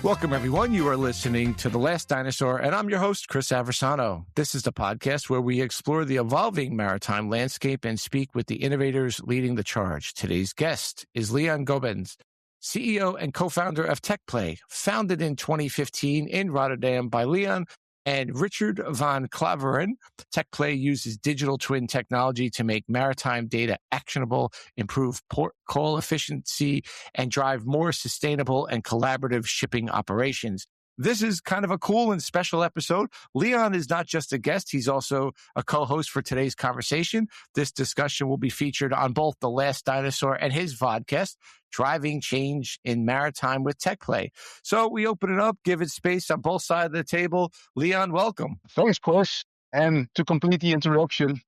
Welcome, everyone. You are listening to The Last Dinosaur, and I'm your host, Chris Aversano. This is the podcast where we explore the evolving maritime landscape and speak with the innovators leading the charge. Today's guest is Léon Gommans, CEO and co-founder of Teqplay, founded in 2015 in Rotterdam by Léon and Richard van Klaveren. Teqplay uses digital twin technology to make maritime data actionable, improve port call efficiency, and drive more sustainable and collaborative shipping operations. This is kind of a cool and special episode. Léon is not just a guest, he's also a co-host for today's conversation. This discussion will be featured on both The Last Dinosaur and his vodcast, Driving Change in Maritime with Teqplay. So we open it up, give it space on both sides of the table. Léon, welcome. Thanks, Chris. And to complete the introduction,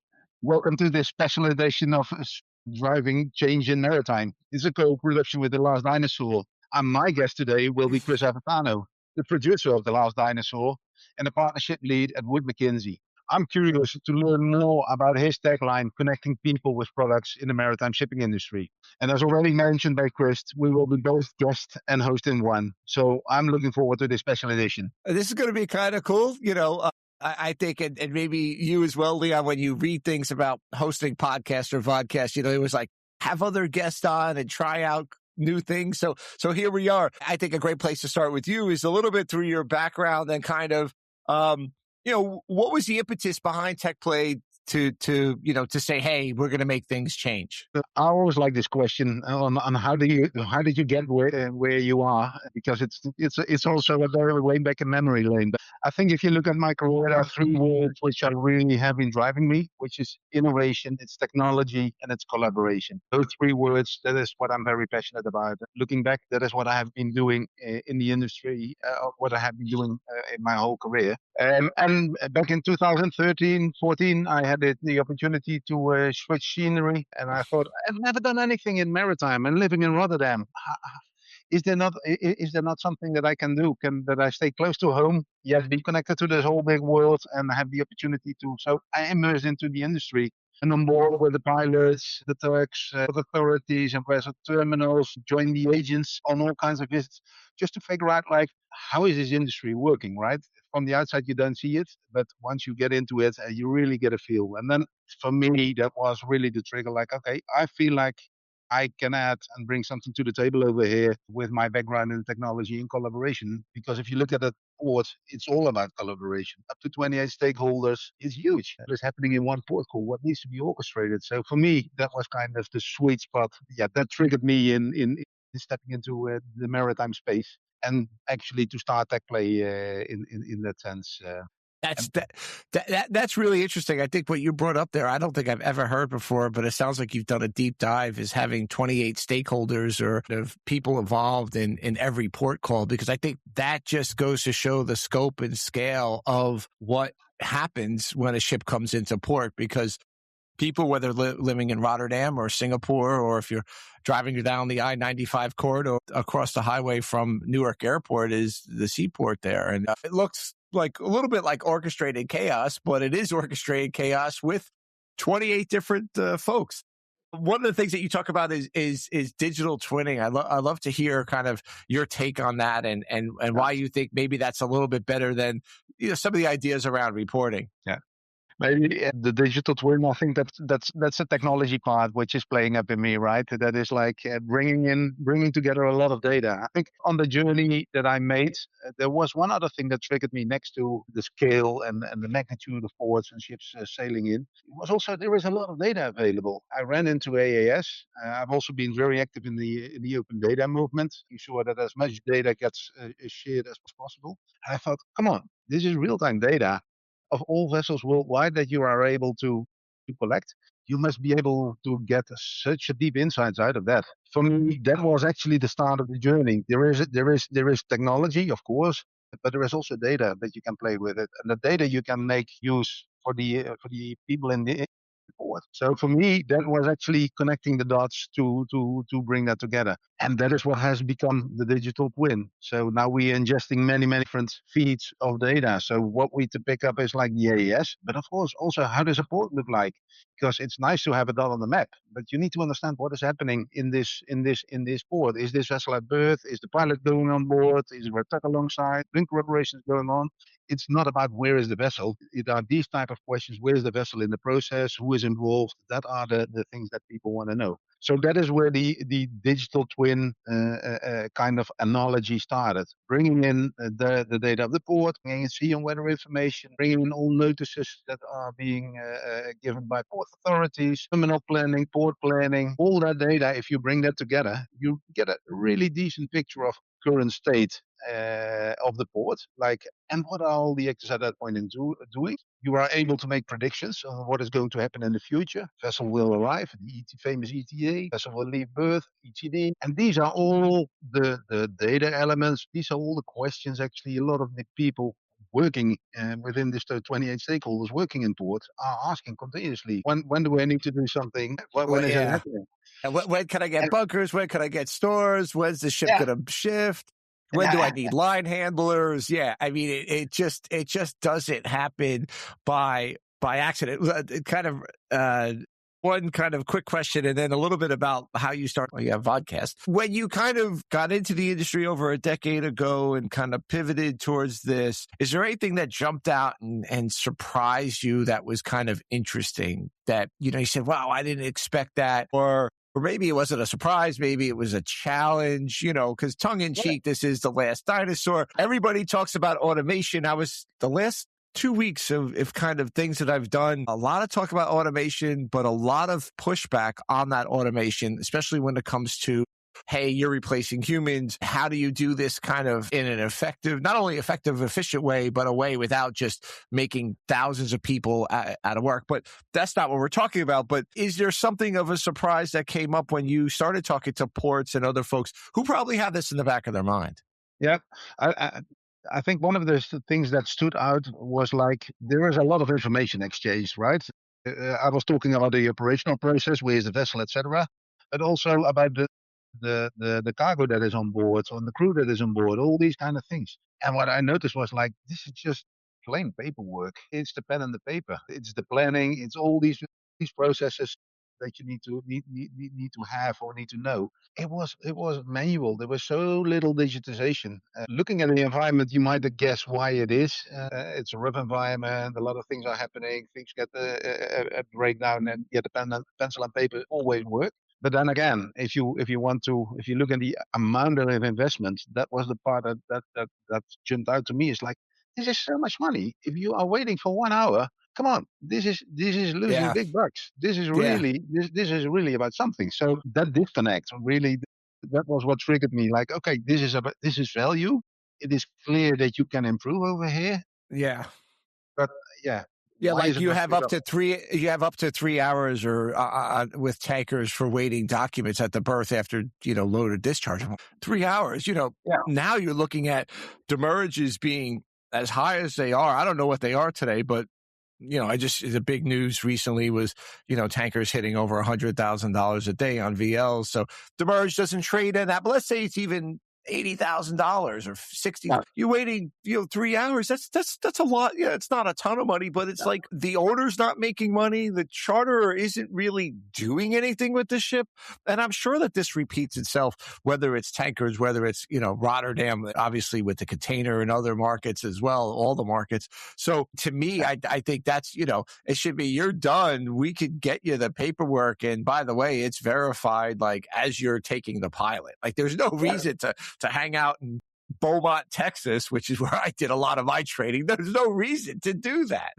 welcome to this special edition of Driving Change in Maritime. It's a co-production with The Last Dinosaur. And my guest today will be Chris Aversano, the producer of The Last Dinosaur and the partnership lead at Wood Mackenzie. I'm curious to learn more about his tagline, connecting people with products in the maritime shipping industry. And as already mentioned by Chris, we will be both guest and host in one. So I'm looking forward to this special edition. This is going to be kind of cool. I think, and maybe you as well, Léon, when you read things about hosting podcasts or vodcasts, it was like have other guests on and try out new things. So here we are. I think a great place to start with you is a little bit through your background and kind of, what was the impetus behind Teqplay to say, hey, we're going to make things change? I always like this question on how did you get where you are, because it's also a very way back in memory lane. But I think if you look at my career, there are three words which are really have been driving me, which is innovation, it's technology, and it's collaboration. Those three words, that is what I'm very passionate about. Looking back, that is what I have been doing in the industry, what I have been doing in my whole career. And back in 2013, 14, I had the opportunity to switch scenery, and I thought, I've never done anything in maritime and living in Rotterdam. Is there not something that I can do? That I stay close to home, yet be connected to this whole big world and have the opportunity to? So I immersed into the industry and on board with the pilots, the tugs, the authorities and vessel terminals, join the agents on all kinds of visits, just to figure out how is this industry working, right? From the outside, you don't see it, but once you get into it, you really get a feel. And then for me, that was really the trigger. Okay, I feel like I can add and bring something to the table over here with my background in technology and collaboration. Because if you look at the port, it's all about collaboration. Up to 28 stakeholders is huge. What is happening in one port call? What needs to be orchestrated? So for me, that was kind of the sweet spot. Yeah, that triggered me in stepping into the maritime space and actually to start Teqplay in that sense. That's really interesting. I think what you brought up there, I don't think I've ever heard before, but it sounds like you've done a deep dive, is having 28 stakeholders or people involved in every port call, because I think that just goes to show the scope and scale of what happens when a ship comes into port, because people, whether living in Rotterdam or Singapore, or if you're driving down the I-95 corridor across the highway from Newark Airport, is the seaport there. And it looks like a little bit like orchestrated chaos, but it is orchestrated chaos with 28 different folks. One of the things that you talk about is digital twinning. I love to hear kind of your take on that and why you think maybe that's a little bit better than some of the ideas around reporting. Yeah. Maybe the digital twin, I think that's a technology part which is playing up in me, right? That is bringing together a lot of data. I think on the journey that I made, there was one other thing that triggered me next to the scale and the magnitude of ports and ships sailing in. It was also, there is a lot of data available. I ran into AAS. I've also been very active in the open data movement, ensure that as much data gets shared as possible. And I thought, come on, this is real-time data of all vessels worldwide that you are able to collect. You must be able to get such a deep insights out of that. For me, that was actually the start of the journey. There is technology, of course, but there is also data that you can play with it, and the data you can make use for the people in the port. So for me, that was actually connecting the dots to bring that together. And that is what has become the digital twin. So now we're ingesting many different feeds of data. So what we to pick up is like the AES, but of course also how does a port look like? because it's nice to have it done on the map, but you need to understand what is happening in this port. Is this vessel at berth? Is the pilot going on board? Is there a tug alongside? Bunker operations going on? It's not about where is the vessel. It are these type of questions. Where is the vessel in the process? Who is involved? That are the things that people want to know. So that is where the digital twin kind of analogy started. Bringing in the data of the port, bringing in sea and weather information, bringing in all notices that are being given by port authorities, terminal planning, port planning, all that data. If you bring that together, you get a really decent picture of current state of the port, and what are all the actors at that point in doing. You are able to make predictions on what is going to happen in the future. Vessel will arrive, the famous ETA, vessel will leave berth, ETD, and these are all the data elements. These are all the questions actually a lot of the people working within this 28 stakeholders working in port are asking continuously. When do I need to do something? When is it happening? And when can I get bunkers? When can I get stores? When's the ship going to shift? When do I need line handlers? Yeah, I mean, it just doesn't happen by accident. Kind of one kind of quick question, and then a little bit about how you start vodcast. When you kind of got into the industry over a decade ago and kind of pivoted towards this, is there anything that jumped out and surprised you that was kind of interesting that, you said, wow, I didn't expect that? Or maybe it wasn't a surprise. Maybe it was a challenge, because tongue in cheek, this is the Last Dinosaur. Everybody talks about automation. I was the last 2 weeks of kind of things that I've done, a lot of talk about automation, but a lot of pushback on that automation, especially when it comes to, hey, you're replacing humans. How do you do this kind of in an effective, not only effective, efficient way, but a way without just making thousands of people out of work? But that's not what we're talking about. But is there something of a surprise that came up when you started talking to ports and other folks who probably have this in the back of their mind? Yeah, I think one of the things that stood out was there is a lot of information exchange, right? I was talking about the operational process, where is the vessel, etc., but also about the cargo that is on board, or the crew that is on board, all these kind of things. And what I noticed was this is just plain paperwork. It's the pen and the paper. It's the planning. It's all these processes that you need to have or need to know. It was manual. There was so little digitization. Looking at the environment, you might guess why it is. It's a rough environment. A lot of things are happening. Things get a breakdown, and the pencil and paper always work. But then again, if you look at the amount of investment, that was the part that jumped out to me. It's this is so much money. If you are waiting for 1 hour, come on, this is losing big bucks. This is really this is really about something. So that disconnect really, that was what triggered me. Okay, this is value. It is clear that you can improve over here. Yeah. But yeah. Yeah, you have up to 3 hours or with tankers for waiting documents at the berth after, load or discharge. 3 hours, Now you're looking at demurrages being as high as they are. I don't know what they are today, but the big news recently was, tankers hitting over $100,000 a day on VLs. So demurrage doesn't trade in that, but let's say it's even $80,000 or $60,000. You're waiting, 3 hours. That's a lot. Yeah, it's not a ton of money, but it's like the owner's not making money. The charterer isn't really doing anything with the ship. And I'm sure that this repeats itself, whether it's tankers, whether it's, Rotterdam, obviously with the container and other markets as well, all the markets. So to me, I think that's, it should be, you're done. We could get you the paperwork. And by the way, it's verified as you're taking the pilot. There's no reason to hang out in Beaumont, Texas, which is where I did a lot of my training. There's no reason to do that.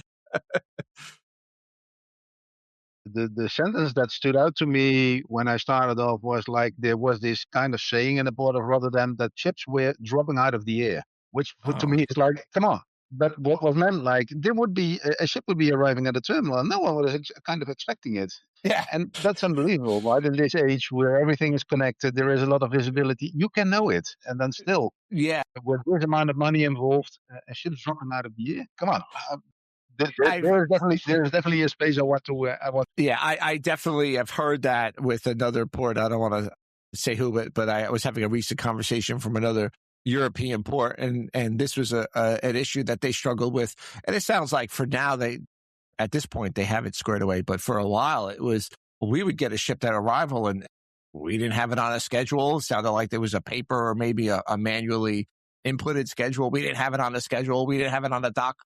The sentence that stood out to me when I started off was there was this kind of saying in the port of Rotterdam that ships were dropping out of the air, which to me is come on. But what was meant there would be a ship would be arriving at the terminal and no one was kind of expecting it. Yeah. And that's unbelievable, right? In this age where everything is connected, there is a lot of visibility. You can know it. And then still, with this amount of money involved, a ship's dropping out of the air. Come on. There's definitely a space I want to. Yeah, I definitely have heard that with another port. I don't want to say who, but I was having a recent conversation from another European port, and this was an issue that they struggled with. And it sounds like for now At this point, they have it squared away. But for a while, it was, we would get a ship at arrival and we didn't have it on a schedule. It sounded like there was a paper or maybe a manually inputted schedule. We didn't have it on the schedule. We didn't have it on the dock.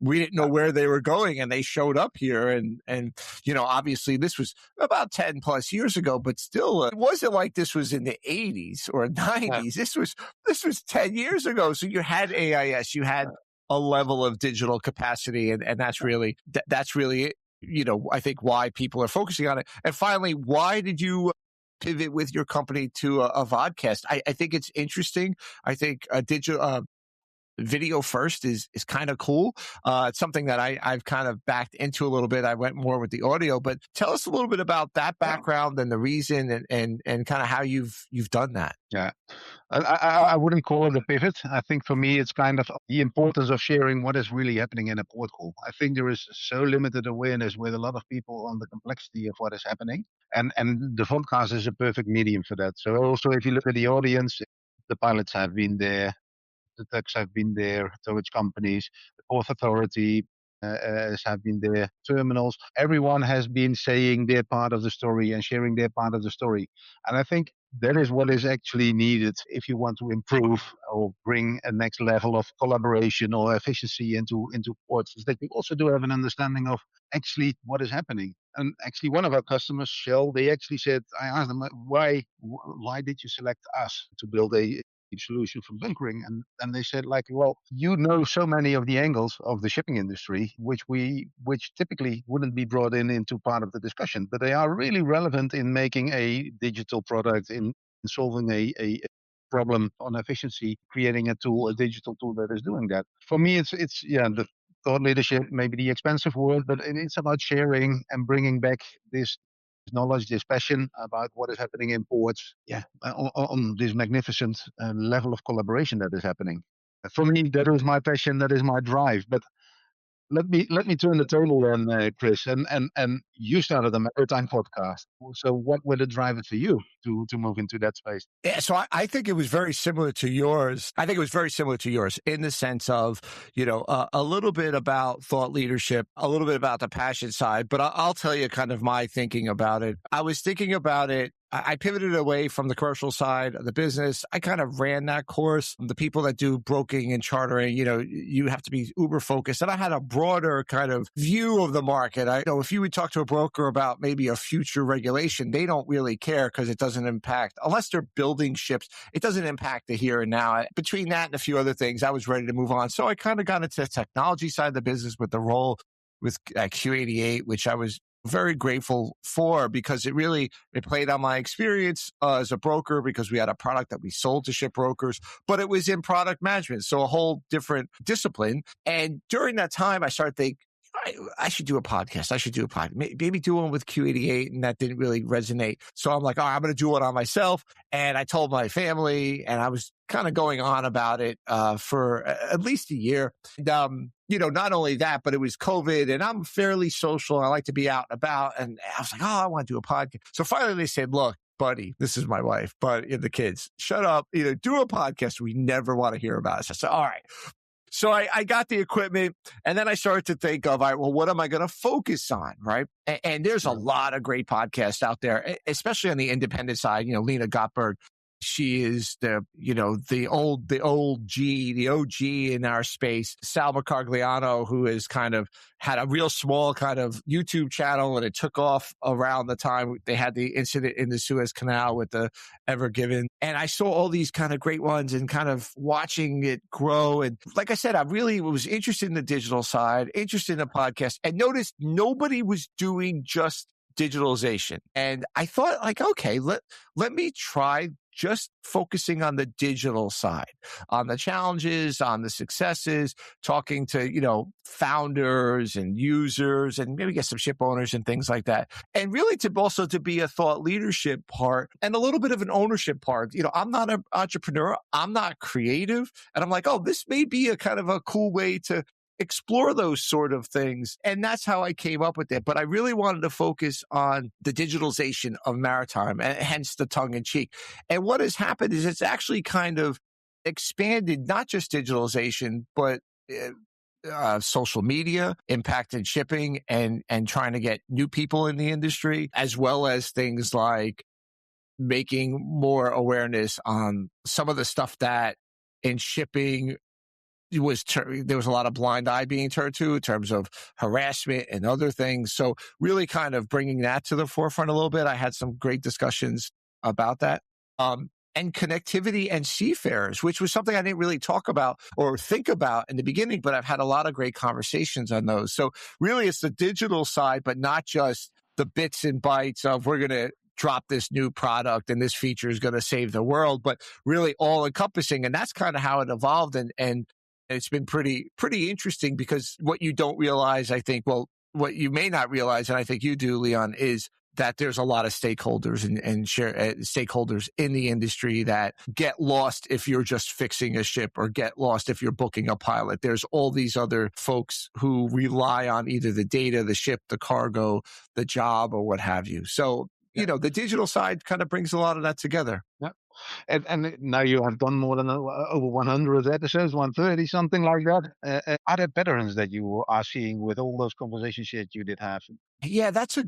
We didn't know where they were going, and they showed up here. And obviously this was about 10 plus years ago, but still, it wasn't like this was in the 80s or 90s. Yeah. This was 10 years ago. So you had AIS, you had a level of digital capacity, and that's really, I think why people are focusing on it. And finally, why did you pivot with your company to a vodcast? I think it's interesting. I think digital video first is kind of cool. It's something that I've kind of backed into a little bit. I went more with the audio, but tell us a little bit about that background and the reason and kind of how you've done that. Yeah. I wouldn't call it a pivot. I think for me, it's kind of the importance of sharing what is really happening in a port call. I think there is so limited awareness with a lot of people on the complexity of what is happening. And the podcast is a perfect medium for that. So also, if you look at the audience, the pilots have been there, the techs have been there, towage companies, the Port Authority have been there, terminals. Everyone has been saying their part of the story and sharing their part of the story. And I think that is what is actually needed if you want to improve or bring a next level of collaboration or efficiency into ports, is that we also do have an understanding of actually what is happening. And actually one of our customers, Shell, they actually said, I asked them, why did you select us to build a solution for bunkering? And they said, like, well, you know so many of the angles of the shipping industry which typically wouldn't be brought into part of the discussion, but they are really relevant in making a digital product, in solving a problem on efficiency, creating a digital tool that is doing that. For me, it's the thought leadership, maybe the expensive word, but it's about sharing and bringing back this knowledge, this passion about what is happening in ports, on this magnificent level of collaboration that is happening. For me, that is my passion, that is my drive. But let me turn the table then, Chris, and you started a Maritime podcast. So what were the drivers for you to move into that space? Yeah, so I think it was very similar to yours. I think it was very similar to yours in the sense of, a little bit about thought leadership, a little bit about the passion side, but I'll tell you kind of my thinking about it. I was thinking about it. I pivoted away from the commercial side of the business. I kind of ran that course. The people that do broking and chartering, you have to be uber focused. And I had a broader kind of view of the market. If you would talk to a broker about maybe a future regulation, they don't really care because it doesn't impact, unless they're building ships, it doesn't impact the here and now. Between that and a few other things, I was ready to move on. So I kind of got into the technology side of the business with the role with Q88, which I was very grateful for because it played on my experience as a broker, because we had a product that we sold to ship brokers, but it was in product management. So a whole different discipline. And during that time, I started thinking, I should do a podcast. Maybe do one with Q88. And that didn't really resonate. So I'm like, I'm going to do one on myself. And I told my family, and I was kind of going on about it for at least a year. And, not only that, but it was COVID and I'm fairly social. I like to be out and about. And I was like, I want to do a podcast. So finally they said, look, buddy, this is my wife, but the kids, shut up, do a podcast. We never want to hear about it. So I said, all right. So I got the equipment, and then I started to think of, all right, well, what am I going to focus on, right? And there's a lot of great podcasts out there, especially on the independent side. Lena Gottberg, she is the OG in our space. Sal Mercogliano, who has kind of had a real small kind of YouTube channel, and it took off around the time they had the incident in the Suez Canal with the Ever Given. And I saw all these kind of great ones and kind of watching it grow. And like I said, I really was interested in the digital side, interested in the podcast, and noticed nobody was doing just digitalization. And I thought, like, okay, let me try just focusing on the digital side, on the challenges, on the successes, talking to, founders and users, and maybe get some ship owners and things like that. And really to be a thought leadership part and a little bit of an ownership part. I'm not an entrepreneur. I'm not creative. And I'm like, this may be a kind of a cool way to explore those sort of things. And that's how I came up with it. But I really wanted to focus on the digitalization of maritime, and hence the tongue in cheek. And what has happened is it's actually kind of expanded, not just digitalization, but social media, impact in shipping, and trying to get new people in the industry, as well as things like making more awareness on some of the stuff that in shipping there was a lot of blind eye being turned to in terms of harassment and other things. So really kind of bringing that to the forefront a little bit. I had some great discussions about that. And connectivity and seafarers, which was something I didn't really talk about or think about in the beginning, but I've had a lot of great conversations on those. So really it's the digital side, but not just the bits and bytes of we're going to drop this new product and this feature is going to save the world, but really all encompassing. And that's kind of how it evolved. And it's been pretty interesting, because what you don't realize, I think, well, what you may not realize, and I think you do, Léon, is that there's a lot of stakeholders and stakeholders in the industry that get lost if you're just fixing a ship, or get lost if you're booking a pilot. There's all these other folks who rely on either the data, the ship, the cargo, the job, or what have you. So, the digital side kind of brings a lot of that together. Yeah. And now you have done more than over 100 episodes, 130, something like that. Are there patterns that you are seeing with all those conversations that you did have? Yeah, that's a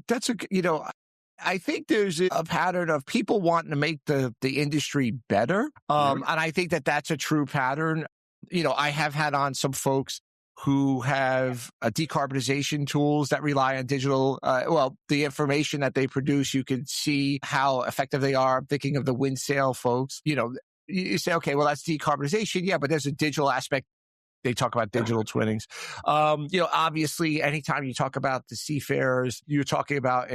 I think there's a pattern of people wanting to make the industry better. And I think that that's a true pattern. I have had on some folks who have decarbonization tools that rely on digital. The information that they produce, you can see how effective they are. I'm thinking of the wind sail folks. You say, okay, well, that's decarbonization. Yeah, but there's a digital aspect. They talk about digital twinnings. Obviously, anytime you talk about the seafarers, you're talking about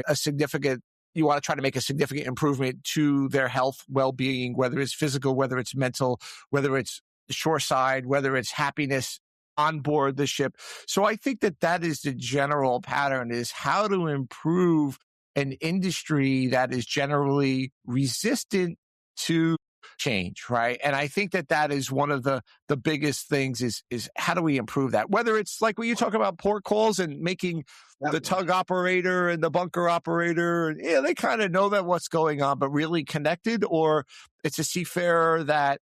you want to try to make a significant improvement to their health, well-being, whether it's physical, whether it's mental, whether it's shoreside, whether it's happiness on board the ship. So I think that is the general pattern, is how to improve an industry that is generally resistant to change, right? And I think that is one of the biggest things is how do we improve that? Whether it's like when you talk about port calls and making the tug operator and the bunker operator, they kind of know that what's going on, but really connected, or it's a seafarer that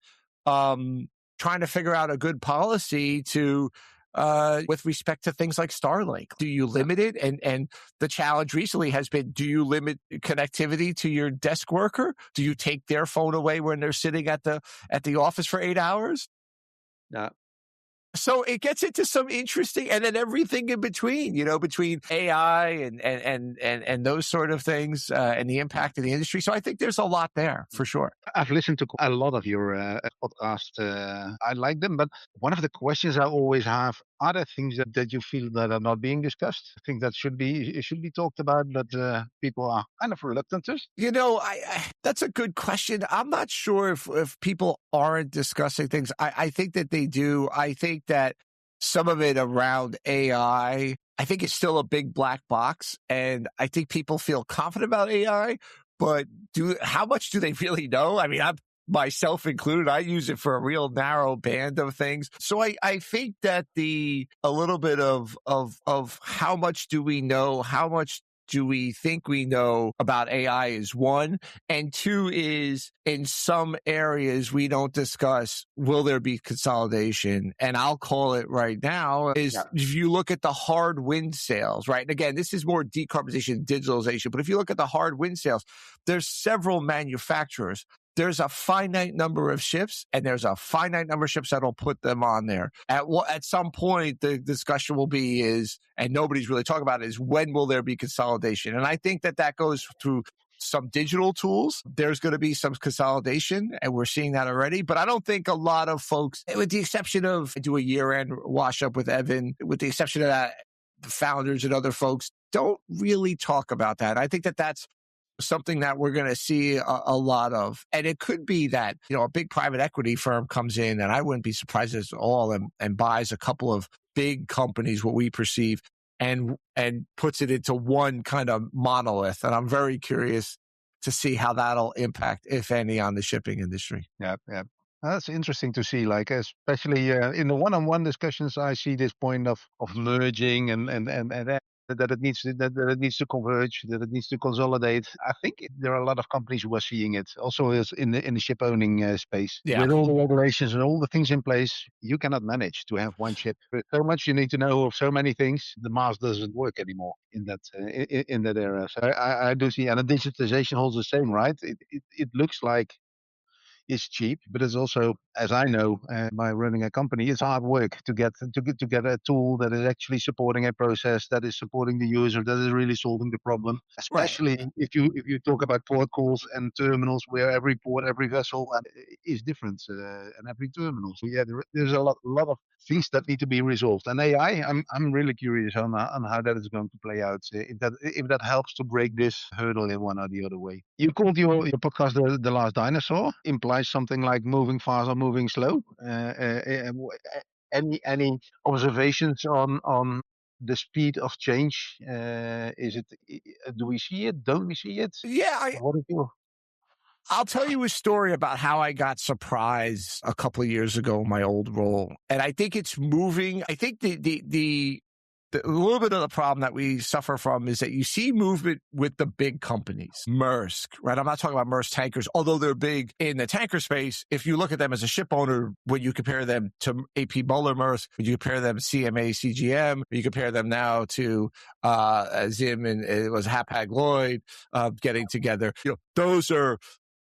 trying to figure out a good policy to with respect to things like Starlink. Do you limit it? And the challenge recently has been, do you limit connectivity to your desk worker? Do you take their phone away when they're sitting at the office for 8 hours? Yeah. So it gets into some interesting, and then everything in between, between AI and those sort of things, and the impact of the industry. So I think there's a lot there for sure. I've listened to a lot of your podcasts. I like them, but one of the questions I always have, are there things that you feel that are not being discussed? I think that should be talked about, but people are kind of reluctant to. That's a good question. I'm not sure if people aren't discussing things. I think that they do. I think that some of it around AI, I think it's still a big black box, and I think people feel confident about AI, but how much do they really know? I mean, I'm myself included, I use it for a real narrow band of things. So I think that a little bit of how much do we know, how much do we think we know about AI is one, and two is in some areas we don't discuss, will there be consolidation? And I'll call it right now is if you look at the hard wind sails, right? And again, this is more decarbonization, digitalization, but if you look at the hard wind sails, there's several manufacturers. There's a finite number of ships, and there's a finite number of ships that'll put them on there. At some point, the discussion will be and nobody's really talking about it, is when will there be consolidation? And I think that goes through some digital tools. There's going to be some consolidation, and we're seeing that already. But I don't think a lot of folks, with the exception of, I do a year-end wash-up with Evan, with the exception of that, the founders and other folks don't really talk about that. I think that's something that we're going to see a lot of. And it could be that, a big private equity firm comes in, and I wouldn't be surprised at all, and buys a couple of big companies, what we perceive, and puts it into one kind of monolith. And I'm very curious to see how that'll impact, if any, on the shipping industry. Yeah. That's interesting to see, like, especially in the one-on-one discussions, I see this point of merging and that it needs to converge, that it needs to consolidate. I think there are a lot of companies who are seeing it. Also, is in the ship owning space, with all the regulations and all the things in place, you cannot manage to have one ship. There's so much you need to know of so many things. The math doesn't work anymore in that area. So I do see, and the digitization holds the same, right? It looks like is cheap, but it's also, as I know, by running a company, it's hard work to get a tool that is actually supporting a process, that is supporting the user, that is really solving the problem. Especially if you talk about port calls and terminals, where every port, every vessel is different, and every terminal. So yeah, there's a lot of things that need to be resolved. And AI, I'm really curious on how that is going to play out. If that helps to break this hurdle in one or the other way. You called your podcast the Last Dinosaur. Implies something like moving fast or moving slow. Any observations on the speed of change? Is it? Do we see it? Don't we see it? Yeah, What is your? I'll tell you a story about how I got surprised a couple of years ago in my old role. And I think it's moving. I think the a little bit of the problem that we suffer from is that you see movement with the big companies, Maersk, right? I'm not talking about Maersk tankers, although they're big in the tanker space. If you look at them as a ship owner, when you compare them to AP Muller Maersk, when you compare them to CMA CGM, you compare them now to Zim and it was Hapag Lloyd getting together. Those are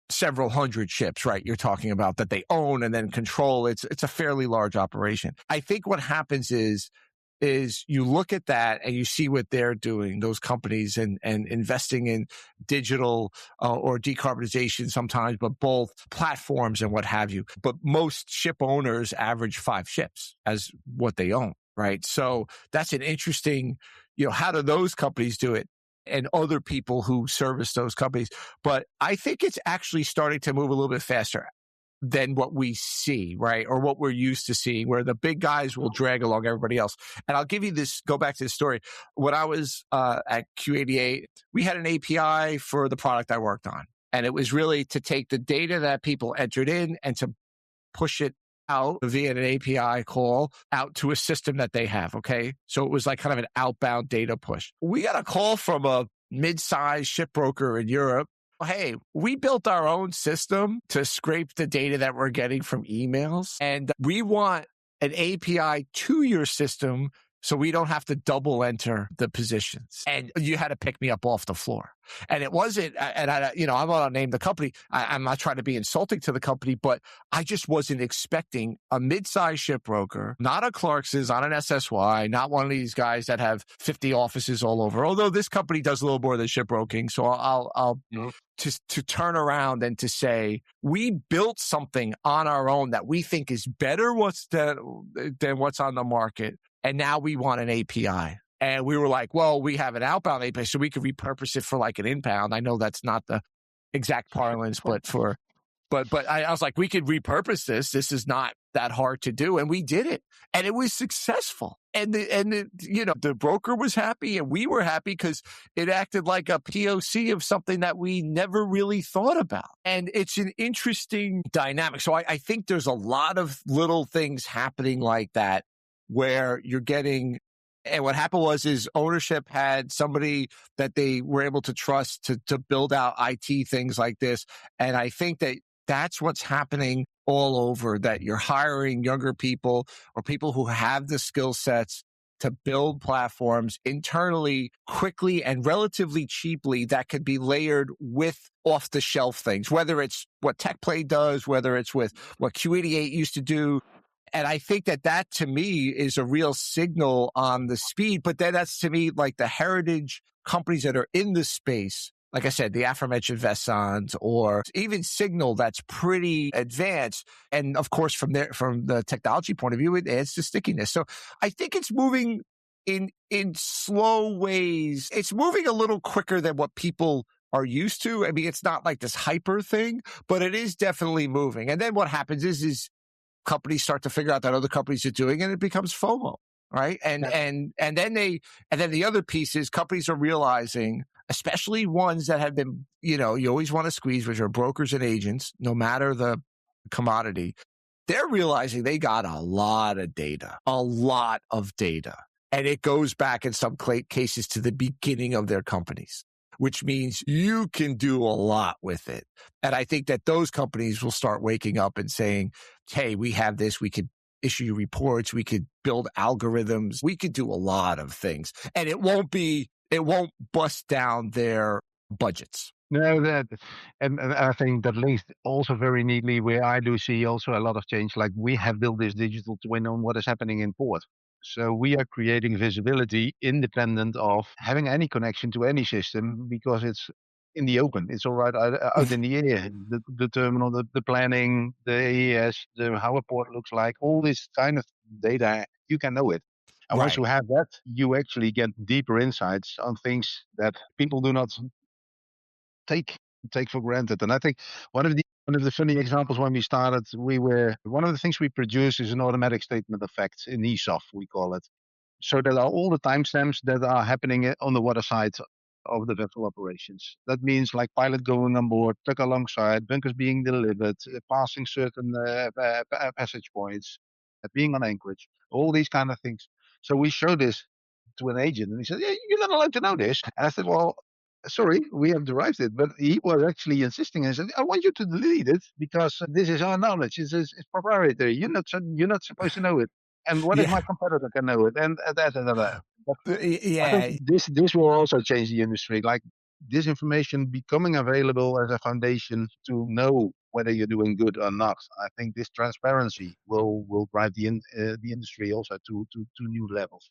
several hundred ships, right? You're talking about that they own and then control. It's a fairly large operation. I think what happens is you look at that and you see what they're doing, those companies, and investing in digital or decarbonization sometimes, but both platforms and what have you. But most ship owners average 5 ships as what they own, right? So that's an interesting, how do those companies do it? And other people who service those companies. But I think it's actually starting to move a little bit faster than what we see, right? Or what we're used to seeing, where the big guys will drag along everybody else. And I'll give you this, go back to the story. When I was at Q88, we had an API for the product I worked on. And it was really to take the data that people entered in and to push it out via an API call out to a system that they have, okay? So it was like kind of an outbound data push. We got a call from a mid-sized shipbroker in Europe. Hey, we built our own system to scrape the data that we're getting from emails, and we want an API to your system so we don't have to double enter the positions. And you had to pick me up off the floor. And it wasn't, and I don't want to name the company. I'm not trying to be insulting to the company, but I just wasn't expecting a mid-sized shipbroker, not a Clarkson's, not an SSY, not one of these guys that have 50 offices all over. Although this company does a little more than shipbroking. So I'll to turn around and to say, we built something on our own that we think is better than what's on the market. And now we want an API. And we were like, well, we have an outbound API, so we could repurpose it for like an inbound. I know that's not the exact parlance, but I was like, we could repurpose this. This is not that hard to do. And we did it. And it was successful. And the broker was happy and we were happy because it acted like a POC of something that we never really thought about. And it's an interesting dynamic. So I think there's a lot of little things happening like that, where you're getting, and what happened is ownership had somebody that they were able to trust to build out IT things like this. And I think that's what's happening all over, that you're hiring younger people or people who have the skill sets to build platforms internally quickly and relatively cheaply that could be layered with off-the-shelf things, whether it's what Teqplay does, whether it's with what Q88 used to do. And I think that to me is a real signal on the speed. But then that's to me like the heritage companies that are in the space. Like I said, the aforementioned Vessons or even Signal, that's pretty advanced. And of course, from the technology point of view, it adds to stickiness. So I think it's moving in slow ways. It's moving a little quicker than what people are used to. I mean, it's not like this hyper thing, but it is definitely moving. And then what happens is companies start to figure out that other companies are doing, and it becomes FOMO, right? And then the other piece is companies are realizing, especially ones that have been, you always want to squeeze, which are brokers and agents, no matter the commodity. They're realizing they got a lot of data, And it goes back in some cases to the beginning of their companies, which means you can do a lot with it. And I think that those companies will start waking up and saying, hey, we have this, we could issue reports, we could build algorithms, we could do a lot of things. And it won't bust down their budgets. No, and I think that links also very neatly where I do see also a lot of change. Like we have built this digital twin on what is happening in port. So we are creating visibility independent of having any connection to any system because it's in the open. It's all right out in the air. The terminal, the planning, the AES, how a port looks like, all this kind of data, you can know it. And once you have that, you actually get deeper insights on things that people do not take for granted. And I think one of the funny examples when we started, one of the things we produce is an automatic statement of facts in ESOF, we call it. So there are all the timestamps that are happening on the water side of the vessel operations. That means like pilot going on board, tuck alongside, bunkers being delivered, passing certain passage points, being on anchorage, all these kind of things. So we show this to an agent and he said, yeah, you're not allowed to know this. And I said, well, sorry, we have derived it. But he was actually insisting and said, I want you to delete it because this is our knowledge. It's proprietary. You're not supposed to know it. And what if my competitor can know it? And that. Yeah. I think this will also change the industry. Like this information becoming available as a foundation to know whether you're doing good or not. I think this transparency will drive the industry also to new levels.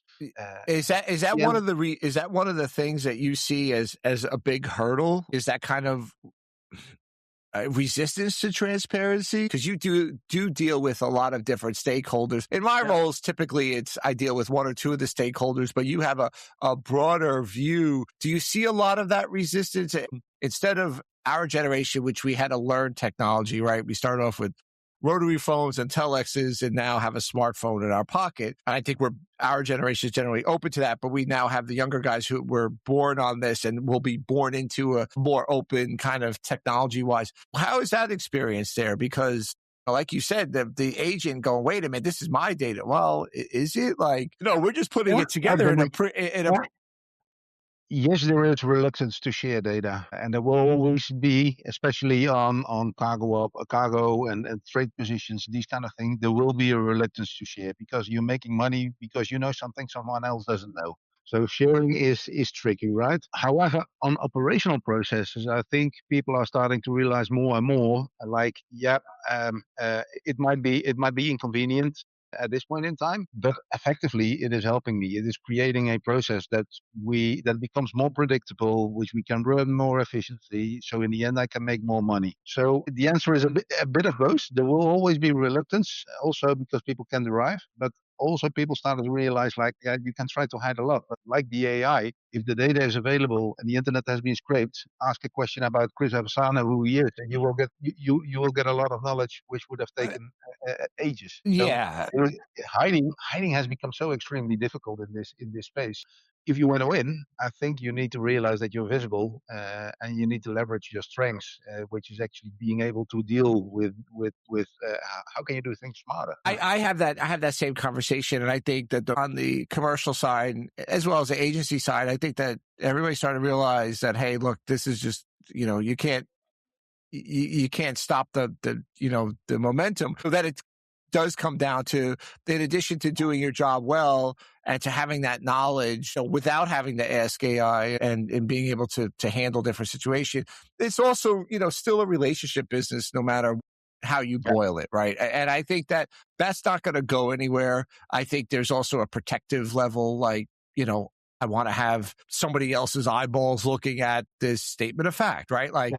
Is that one of the things that you see as a big hurdle? Is that kind of resistance to transparency? Because you do deal with a lot of different stakeholders. In my roles, typically I deal with one or two of the stakeholders, but you have a broader view. Do you see a lot of that resistance? Instead of our generation, which we had to learn technology, right? We started off with rotary phones and telexes and now have a smartphone in our pocket. And I think our generation is generally open to that, but we now have the younger guys who were born on this and will be born into a more open kind of technology-wise. How is that experience there? Because like you said, the agent going, wait a minute, this is my data. Well, is it like, no, we're just putting it together in a Yes, there is reluctance to share data, and there will always be, especially on cargo and trade positions, these kind of things. There will be a reluctance to share because you're making money because you know something someone else doesn't know. So sharing is tricky, right? However, on operational processes, I think people are starting to realize more and more. Like, it might be inconvenient at this point in time, but effectively it is helping me. It is creating a process that becomes more predictable, which we can run more efficiently. So in the end, I can make more money. So the answer is a bit of both. There will always be reluctance, also because people can derive, but also people started to realize you can try to hide a lot, but like the AI, if the data is available and the internet has been scraped, ask a question about Chris Avasano, who he is, and you will get a lot of knowledge which would have taken ages. Yeah. So hiding has become so extremely difficult in this space. If you want to win, I think you need to realize that you're visible, and you need to leverage your strengths, which is actually being able to deal with how can you do things smarter. I have that same conversation, and I think that on the commercial side as well as the agency side, I think that everybody's starting to realize that, hey, look, this is just, you can't stop the momentum. So that it does come down to, in addition to doing your job well and to having that knowledge without having to ask AI and being able to handle different situations, it's also, still a relationship business no matter how you boil it, right? And I think that that's not going to go anywhere. I think there's also a protective level, like, I want to have somebody else's eyeballs looking at this statement of fact, right? Like,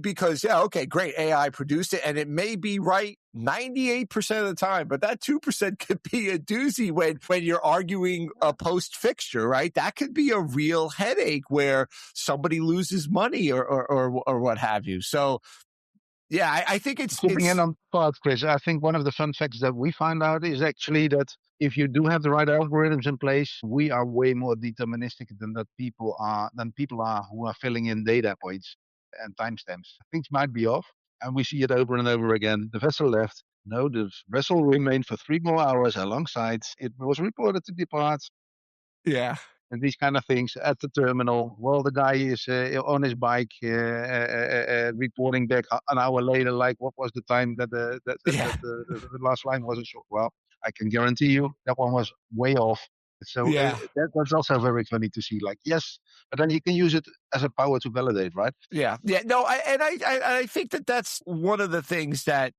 because, okay, great, AI produced it, and it may be right 98% of the time, but that 2% could be a doozy when you're arguing a post-fixture, right? That could be a real headache where somebody loses money or what have you. So, yeah, I think it's... Keeping in on thought, Chris, I think one of the fun facts that we find out is actually that if you do have the right algorithms in place, we are way more deterministic than people are who are filling in data points and timestamps. Things might be off, and we see it over and over again. The vessel left, No, the vessel remained for 3 more hours alongside. It was reported to depart, Yeah. and these kind of things at the terminal. Well, the guy is on his bike, reporting back an hour later, like what was the time that Yeah. the last line was. Well, I can guarantee you that one was way off. So Yeah. that's also very funny to see. Like, yes, but then you can use it as a power to validate, right? Yeah. Yeah. No, I think that that's one of the things that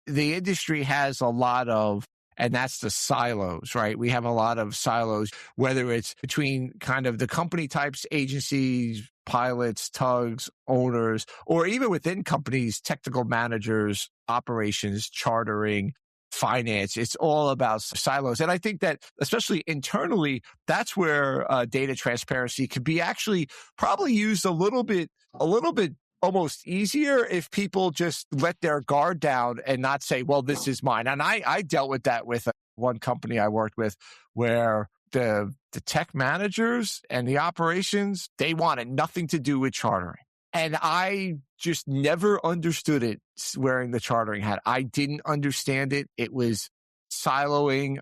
the industry has a lot of, and that's the silos, right? We have a lot of silos, whether it's between kind of the company types, agencies, pilots, tugs, owners, or even within companies, technical managers, operations, chartering, finance. It's all about silos. And I think that especially internally, that's where data transparency could be actually probably used a little bit almost easier if people just let their guard down and not say, well, this is mine. And I dealt with that with one company I worked with where the tech managers and the operations, they wanted nothing to do with chartering. And I just never understood it wearing the chartering hat. I didn't understand it. It was siloing.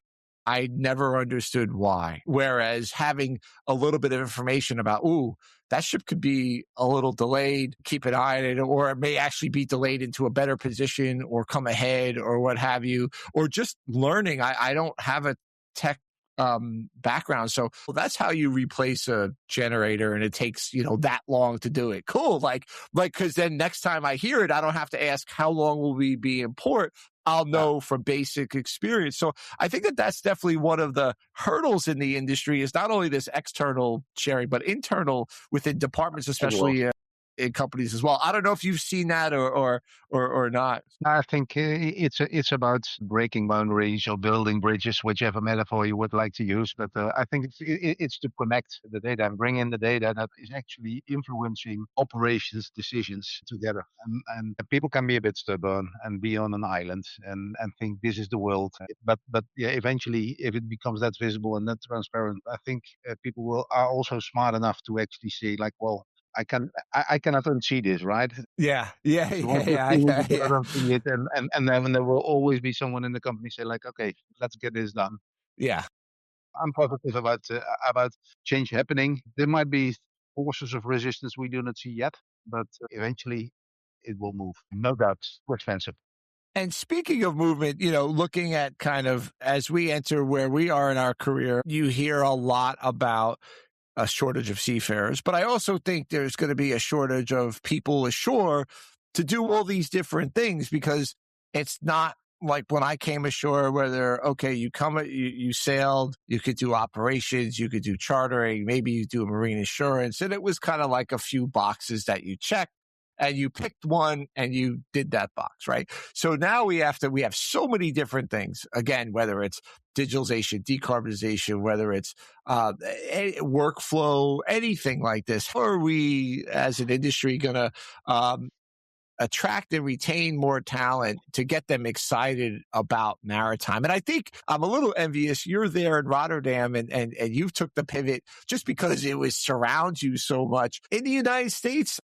I never understood why. Whereas having a little bit of information about, ooh, that ship could be a little delayed, keep an eye on it, or it may actually be delayed into a better position or come ahead or what have you, or just learning. I don't have a tech background. So that's how you replace a generator, and it takes, that long to do it. Cool. Cause then next time I hear it, I don't have to ask how long will we be in port. I'll know from basic experience. So I think that that's definitely one of the hurdles in the industry is not only this external sharing, but internal within departments, especially in companies as well. I don't know if you've seen that or not. I think it's about breaking boundaries or building bridges, whichever metaphor you would like to use. But I think it's to connect the data and bring in the data that is actually influencing operations decisions together. And people can be a bit stubborn and be on an island and think this is the world. But yeah, eventually, if it becomes that visible and that transparent, I think people are also smart enough to actually see, like, well, I cannot unsee this, right? Yeah. Yeah. You want to Yeah. see it, Yeah. you Yeah. cannot unsee it, and then there will always be someone in the company say like, okay, let's get this done. Yeah. I'm positive about change happening. There might be forces of resistance we do not see yet, but eventually it will move. No doubt. Too expensive. And speaking of movement, looking at kind of as we enter where we are in our career, you hear a lot about a shortage of seafarers, but I also think there's going to be a shortage of people ashore to do all these different things because it's not like when I came ashore where you sailed, you could do operations, you could do chartering, maybe you do marine insurance. And it was kind of like a few boxes that you checked and you picked one and you did that box, right? So now we have so many different things. Again, whether it's digitalization, decarbonization, whether it's workflow, anything like this. How are we as an industry going to attract and retain more talent to get them excited about maritime? And I think I'm a little envious. You're there in Rotterdam and you took the pivot just because it was surrounds you so much. In the United States,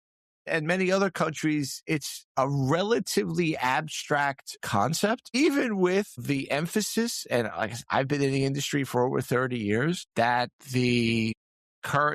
and many other countries, it's a relatively abstract concept, even with the emphasis. And I've been in the industry for over 30 years that the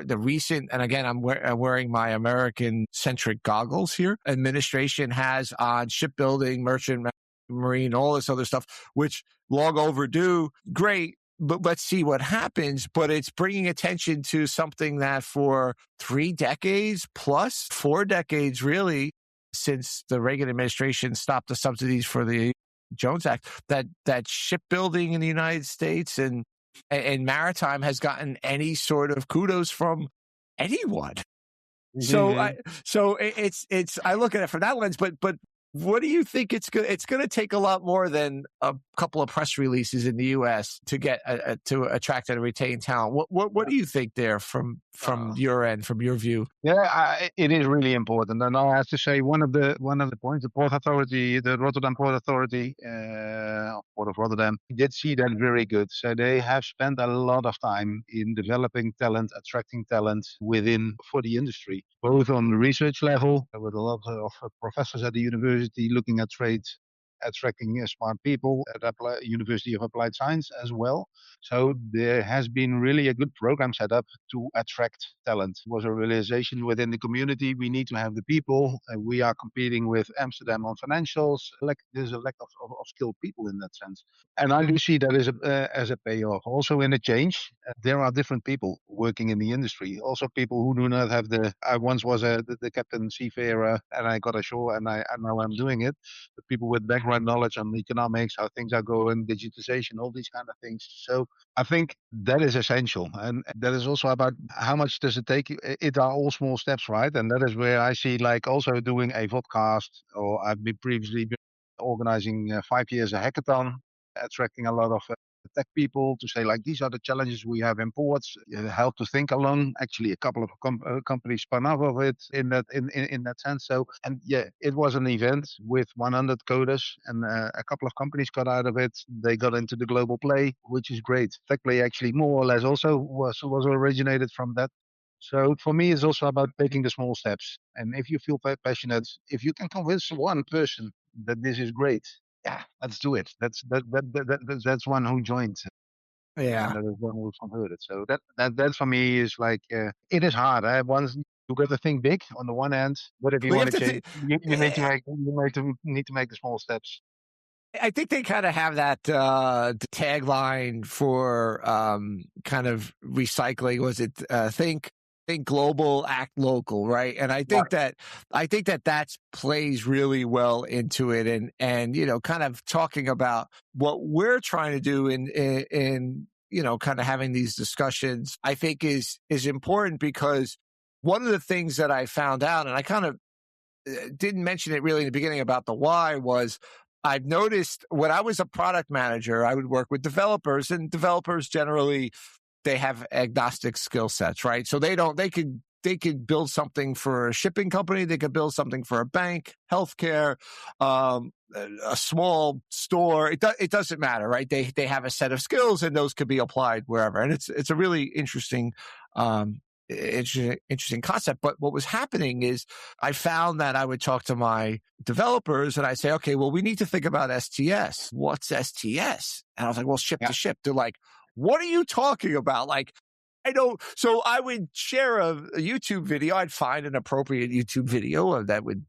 recent, and again, I'm wearing my American centric goggles here, administration has on shipbuilding, merchant marine, all this other stuff, which long overdue, great. But let's see what happens. But it's bringing attention to something that for 3 decades plus 4 decades, really, since the Reagan administration stopped the subsidies for the Jones Act, that shipbuilding in the United States and maritime has gotten any sort of kudos from anyone. Mm-hmm. So it's I look at it from that lens, but what do you think it's going to take a lot more than a couple of press releases in the US to get to attract and retain talent? What do you think there from your end, from your view? Yeah, it is really important. And I have to say, one of the points, the Port Authority, the Rotterdam Port Authority, Port of Rotterdam, did see that very good. So they have spent a lot of time in developing talent, attracting talent for the industry, both on the research level with a lot of professors at the university looking at trades, attracting smart people at University of Applied Science as well. So there has been really a good program set up to attract talent. It was a realization within the community. We need to have the people. We are competing with Amsterdam on financials. There's a lack of skilled people in that sense. And I do see that as a payoff. Also in the change, there are different people working in the industry. Also people who do not have I once was the captain seafarer and I got ashore and now I'm doing it. But people with background knowledge on economics, how things are going, digitization, all these kind of things. So I think that is essential. And that is also about how much does it take? It are all small steps, right? And that is where I see like also doing a vodcast, or I've been previously organizing 5 years a hackathon, attracting a lot of tech people to say like these are the challenges we have in ports. Help to think along. Actually, a couple of companies spun off of it in that sense. So and yeah, it was an event with 100 coders, and a couple of companies got out of it. They got into the global play, which is great. Teqplay actually more or less also was originated from that. So for me, it's also about taking the small steps. And if you feel passionate, if you can convince one person that this is great, yeah, let's do it. That's one who joined, and Yeah. that is one who's converted. So that for me is like it is hard. Once you got to think big on the one hand, but if you Well, you want have to to change, think. you need to make the small steps. I think they kind of have that tagline for kind of recycling. Was it think global, act local, right? And I think that that's plays really well into it, and kind of talking about what we're trying to do in kind of having these discussions. I think is important because one of the things that I found out, and I kind of didn't mention it really in the beginning about the why, was I've noticed when I was a product manager, I would work with developers, and developers generally, they have agnostic skill sets, right? So they could build something for a shipping company. They could build something for a bank, healthcare, a small store. It doesn't matter, right? They have a set of skills, and those could be applied wherever. And it's a really interesting concept. But what was happening is I found that I would talk to my developers and I say, okay, well, we need to think about STS. What's STS? And I was like, well, ship to ship. They're like, what are you talking about? Like, I don't. So I would share a YouTube video. I'd find an appropriate YouTube video that would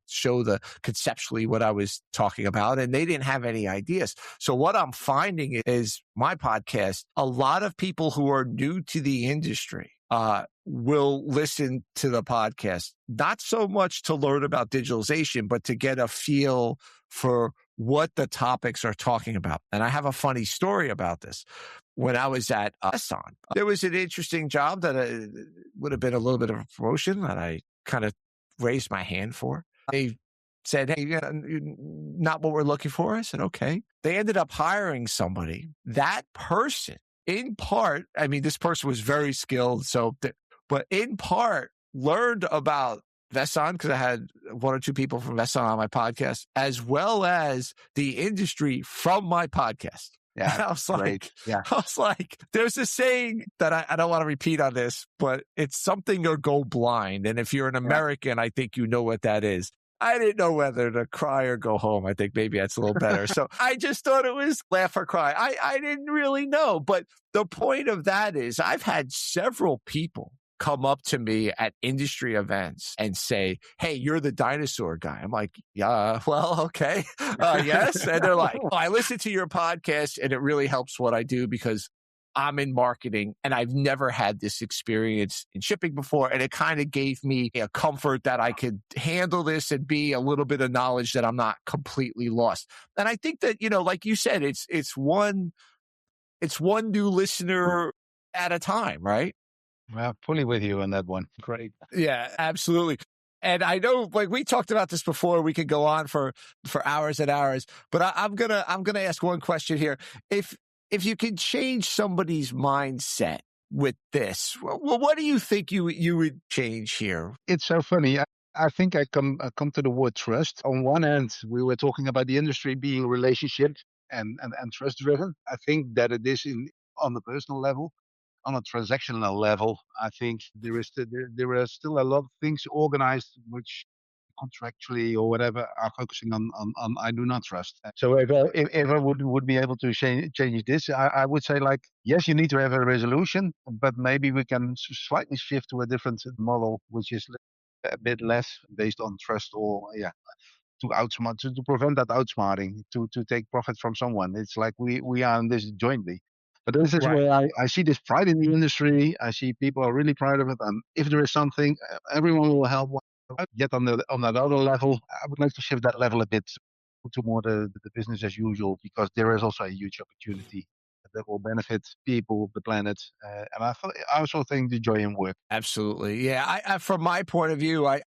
show the conceptually what I was talking about. And they didn't have any ideas. So what I'm finding is my podcast, a lot of people who are new to the industry, will listen to the podcast, not so much to learn about digitalization, but to get a feel for what the topics are talking about. And I have a funny story about this. When I was at Assan, there was an interesting job that would have been a little bit of a promotion that I kind of raised my hand for. They said, hey, not what we're looking for. I said, okay. They ended up hiring somebody. That person, in part, I mean, this person was very skilled. But in part, learned about Vesson because I had one or two people from Vesson on my podcast, as well as the industry from my podcast. Yeah, and I was like, there's a saying that I don't want to repeat on this, but it's something or go blind. And if you're an American, I think you know what that is. I didn't know whether to cry or go home. I think maybe that's a little better. So I just thought it was laugh or cry. I didn't really know. But the point of that is I've had several people come up to me at industry events and say, hey, you're the dinosaur guy. I'm like, yeah, well, okay. Yes. And they're like, I listen to your podcast and it really helps what I do because I'm in marketing and I've never had this experience in shipping before. And it kind of gave me a comfort that I could handle this and be a little bit of knowledge that I'm not completely lost. And I think that, like you said, it's one new listener at a time, right? Well, fully with you on that one. Great. Yeah, absolutely. And I know, like we talked about this before, we could go on for hours and hours, but I'm gonna ask one question here. If you could change somebody's mindset with this, well, what do you think you would change here? It's so funny. I think I come to the word trust. On one end, we were talking about the industry being relationship and trust driven. I think that it is on the personal level. On a transactional level, I think there are still a lot of things organized which contractually or whatever are focusing on I do not trust. So if I would be able to change this, I would say like, yes, you need to have a resolution, but maybe we can slightly shift to a different model, which is a bit less based on trust or to outsmart, to prevent that outsmarting, to take profit from someone. It's like we are in this jointly. But this is where I see this pride in the industry. I see people are really proud of it. And if there is something, everyone will help. Yet on that other level, I would like to shift that level a bit to more the business as usual, because there is also a huge opportunity that will benefit people, the planet. And I also think the joy in work. Absolutely. Yeah. I from my point of view, I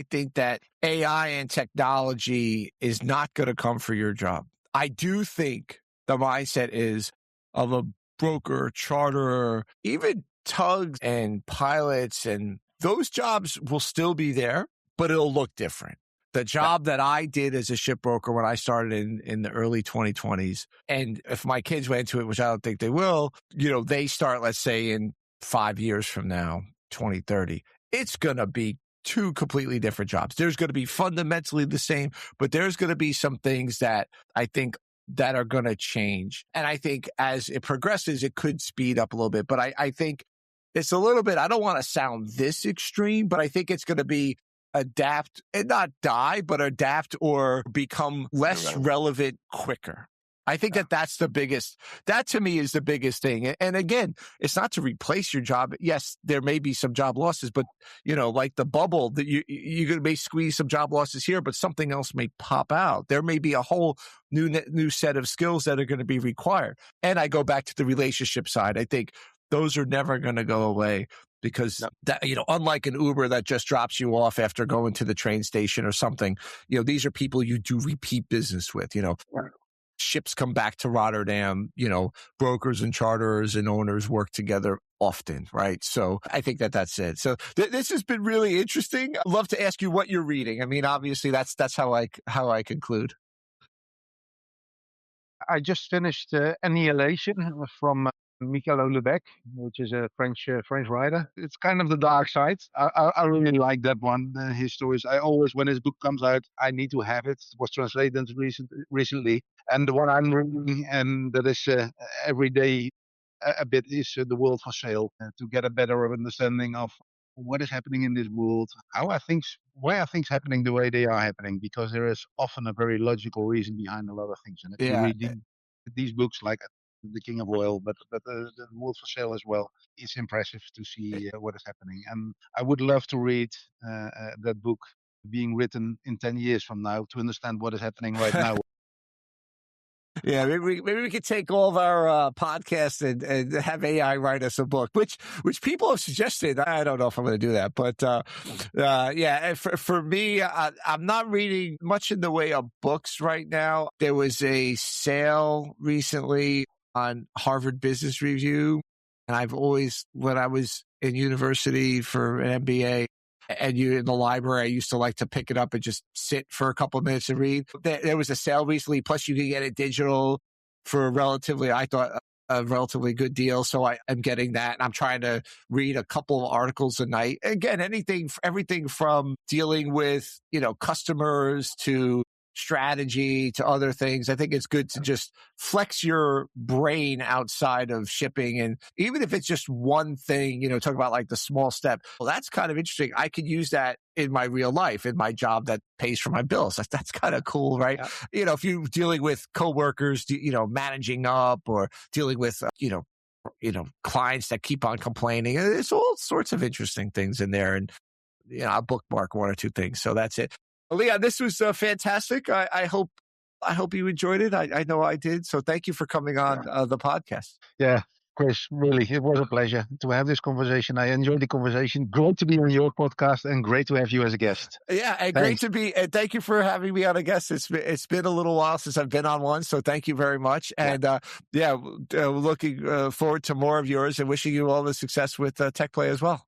think that AI and technology is not going to come for your job. I do think the mindset is of a broker, charterer, even tugs and pilots, and those jobs will still be there, but it'll look different. The job that I did as a shipbroker when I started in the early 2020s, and if my kids went to it, which I don't think they will, they start, let's say, in 5 years from now, 2030, it's going to be two completely different jobs. There's going to be fundamentally the same, but there's going to be some things that I think that are going to change. And I think as it progresses, it could speed up a little bit. But I think it's a little bit, I don't want to sound this extreme, but I think it's going to be adapt and not die, but adapt or become less relevant quicker. I think that's the biggest, that to me is the biggest thing. And again, it's not to replace your job. Yes, there may be some job losses, but like the bubble that you may squeeze some job losses here, but something else may pop out. There may be a whole new set of skills that are going to be required. And I go back to the relationship side. I think those are never going to go away. Because that, unlike an Uber that just drops you off after going to the train station or something, these are people you do repeat business with, Ships come back to Rotterdam, brokers and charterers and owners work together often, right? So I think that's it. So this has been really interesting. I'd love to ask you what you're reading. I mean, obviously that's how I conclude. I just finished Annihilation from Michael Houellebecq, which is a French writer. It's kind of the dark side. I really like that one. His stories. I always, when his book comes out, I need to have it. It was translated recently, and the one I'm reading, and that is every day a bit, is The World for Sale, to get a better understanding of what is happening in this world, why are things happening the way they are happening, because there is often a very logical reason behind a lot of things. And if you read these books like The King of Oil, but the World for Sale as well, it's impressive to see what is happening. And I would love to read that book being written in 10 years from now to understand what is happening right now. Yeah, maybe we could take all of our podcasts and have AI write us a book, which people have suggested. I don't know if I'm going to do that, but for me, I'm not reading much in the way of books right now. There was a sale recently on Harvard Business Review, and I've always, when I was in university for an MBA, and you in the library, I used to like to pick it up and just sit for a couple of minutes and read. There was a sale recently, plus you can get it digital for a relatively good deal. So I'm getting that, and I'm trying to read a couple of articles a night. Again, everything from dealing with, customers to strategy to other things. I think it's good to just flex your brain outside of shipping. And even if it's just one thing, talk about like the small step. Well, that's kind of interesting. I could use that in my real life, in my job that pays for my bills. That's kind of cool, right? Yeah. If you're dealing with coworkers, managing up, or dealing with, clients that keep on complaining. There's all sorts of interesting things in there. And, I'll bookmark one or two things. So that's it. Léon, this was fantastic. I hope you enjoyed it. I know I did. So thank you for coming on the podcast. Yeah, Chris, really, it was a pleasure to have this conversation. I enjoyed the conversation. Great to be on your podcast, and great to have you as a guest. Yeah, and great to be. And thank you for having me on a guest. It's been a little while since I've been on one, so thank you very much. And looking forward to more of yours, and wishing you all the success with Teqplay as well.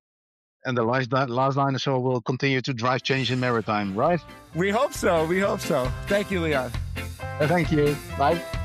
And the Last Dinosaur will continue to drive change in maritime, right? We hope so. Thank you, Léon. Thank you. Bye.